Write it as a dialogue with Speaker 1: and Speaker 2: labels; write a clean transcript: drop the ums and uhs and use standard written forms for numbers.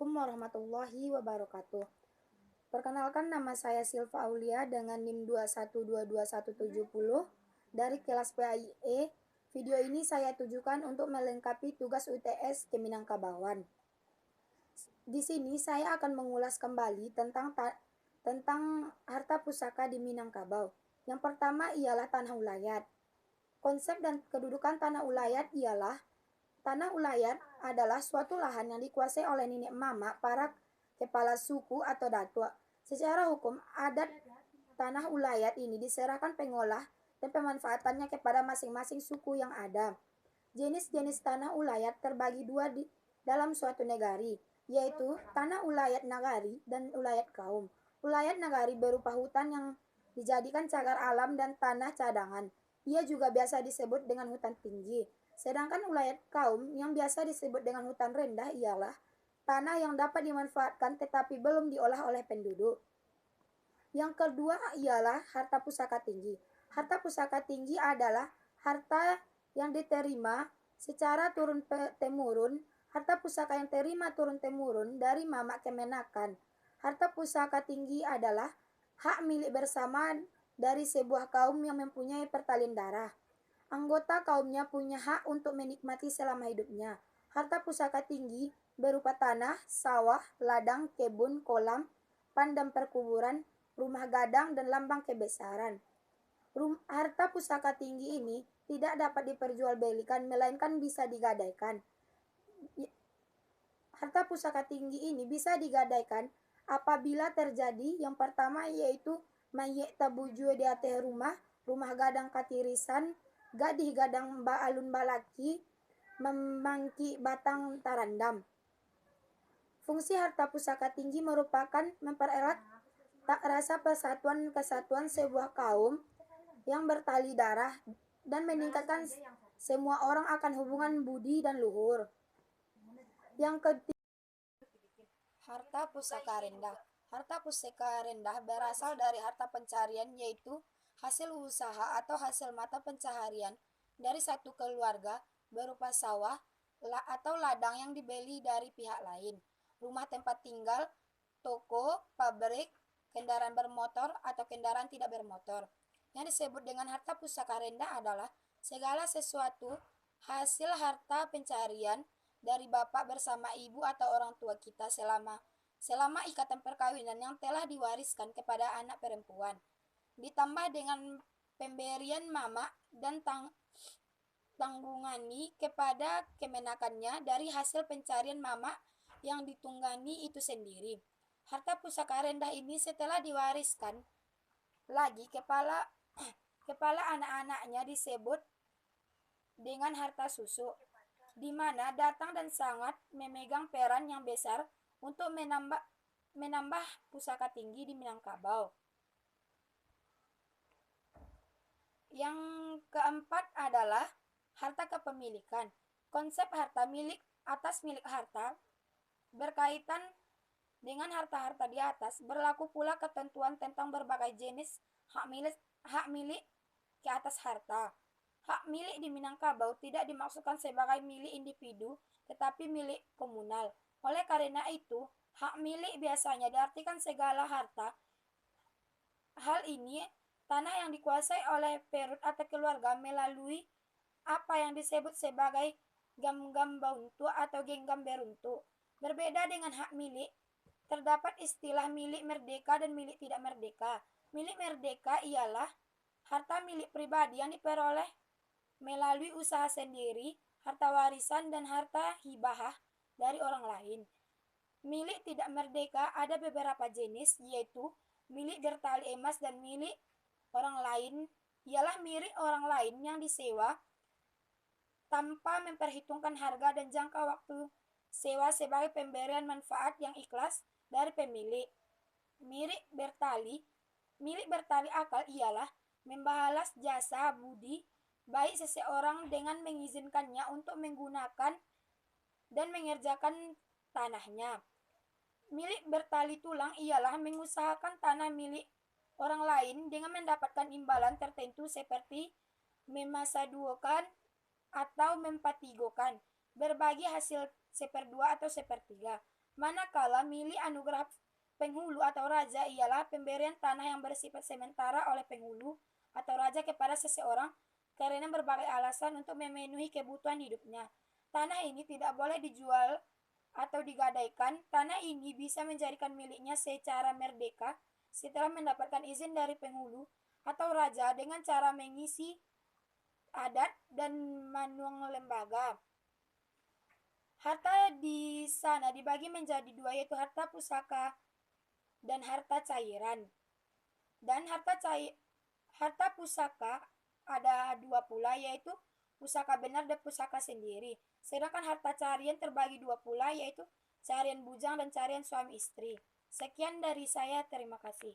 Speaker 1: Assalamualaikum warahmatullahi wabarakatuh. Perkenalkan, nama saya Silva Aulia dengan NIM 2122170 dari kelas PAIE. Video ini saya tujukan untuk melengkapi tugas UTS ke Minangkabawan. Di sini saya akan mengulas kembali tentang harta pusaka di Minangkabau. Yang pertama ialah tanah ulayat. Konsep dan kedudukan tanah ulayat ialah tanah ulayat adalah suatu lahan yang dikuasai oleh nenek mama para kepala suku atau datuk. Secara hukum adat, tanah ulayat ini diserahkan pengolah dan pemanfaatannya kepada masing-masing suku yang ada. Jenis-jenis tanah ulayat terbagi dua dalam suatu negari, yaitu tanah ulayat nagari dan ulayat kaum. Ulayat nagari berupa hutan yang dijadikan cagar alam dan tanah cadangan. Ia juga biasa disebut dengan hutan tinggi. Sedangkan ulayat kaum yang biasa disebut dengan hutan rendah ialah tanah yang dapat dimanfaatkan tetapi belum diolah oleh penduduk. Yang kedua ialah harta pusaka tinggi. Harta pusaka tinggi adalah harta yang diterima secara turun-temurun, harta pusaka yang terima turun-temurun dari mama kemenakan. Harta pusaka tinggi adalah hak milik bersama dari sebuah kaum yang mempunyai pertalian darah. Anggota kaumnya punya hak untuk menikmati selama hidupnya. Harta pusaka tinggi berupa tanah, sawah, ladang, kebun, kolam, pandang perkuburan, rumah gadang, dan lambang kebesaran. Harta pusaka tinggi ini tidak dapat diperjualbelikan, melainkan bisa digadaikan. Harta pusaka tinggi ini bisa digadaikan apabila terjadi yang pertama yaitu mayek tabujue di atas rumah, rumah gadang katirisan, gadih gadang ba alun balaki, memangki batang tarandam. Fungsi harta pusaka tinggi merupakan mempererat rasa persatuan kesatuan sebuah kaum yang bertali darah dan meningkatkan semua orang akan hubungan budi dan luhur. Yang ketiga, harta pusaka rendah. Harta pusaka rendah berasal dari harta pencarian, yaitu hasil usaha atau hasil mata pencaharian dari satu keluarga berupa sawah atau ladang yang dibeli dari pihak lain, rumah tempat tinggal, toko, pabrik, kendaraan bermotor atau kendaraan tidak bermotor. Yang disebut dengan harta pusaka rendah adalah segala sesuatu hasil harta pencarian dari bapak bersama ibu atau orang tua kita selama ikatan perkawinan yang telah diwariskan kepada anak perempuan, ditambah dengan pemberian mama dan tanggungani kepada kemenakannya dari hasil pencarian mama yang ditunggani itu sendiri. Harta pusaka rendah ini setelah diwariskan lagi kepala anak-anaknya disebut dengan harta susu, di mana datang dan sangat memegang peran yang besar untuk menambah pusaka tinggi di Minangkabau. Yang keempat adalah harta kepemilikan. Konsep harta milik atas milik harta berkaitan dengan harta-harta di atas. Berlaku pula ketentuan tentang berbagai jenis hak milik ke atas harta. Hak milik di Minangkabau tidak dimaksudkan sebagai milik individu, tetapi milik komunal. Oleh karena itu, hak milik biasanya diartikan segala harta. Hal ini, tanah yang dikuasai oleh perut atau keluarga melalui apa yang disebut sebagai gam-gam bauntu atau genggam beruntu. Berbeda dengan hak milik, terdapat istilah milik merdeka dan milik tidak merdeka. Milik merdeka ialah harta milik pribadi yang diperoleh melalui usaha sendiri, harta warisan, dan harta hibah dari orang lain. Milik tidak merdeka ada beberapa jenis, yaitu milik gertali emas dan milik orang lain ialah milik orang lain yang disewa tanpa memperhitungkan harga dan jangka waktu sewa sebagai pemberian manfaat yang ikhlas dari pemilik. Milik bertali akal ialah membalas jasa budi baik seseorang dengan mengizinkannya untuk menggunakan dan mengerjakan tanahnya. Milik bertali tulang ialah mengusahakan tanah milik orang lain dengan mendapatkan imbalan tertentu seperti memasaduokan atau mempatigokan, berbagi hasil seperdua atau sepertiga. Manakala milik anugerah penghulu atau raja ialah pemberian tanah yang bersifat sementara oleh penghulu atau raja kepada seseorang karena berbagai alasan untuk memenuhi kebutuhan hidupnya. Tanah ini tidak boleh dijual atau digadaikan. Tanah ini bisa menjadikan miliknya secara merdeka setelah mendapatkan izin dari penghulu atau raja dengan cara mengisi adat dan manuang lembaga. Harta di sana dibagi menjadi dua, yaitu harta pusaka dan harta cairan. Dan harta pusaka ada dua pula, yaitu pusaka benar dan pusaka sendiri. Sedangkan harta carian terbagi dua pula, yaitu carian bujang dan carian suami istri. Sekian dari saya, terima kasih.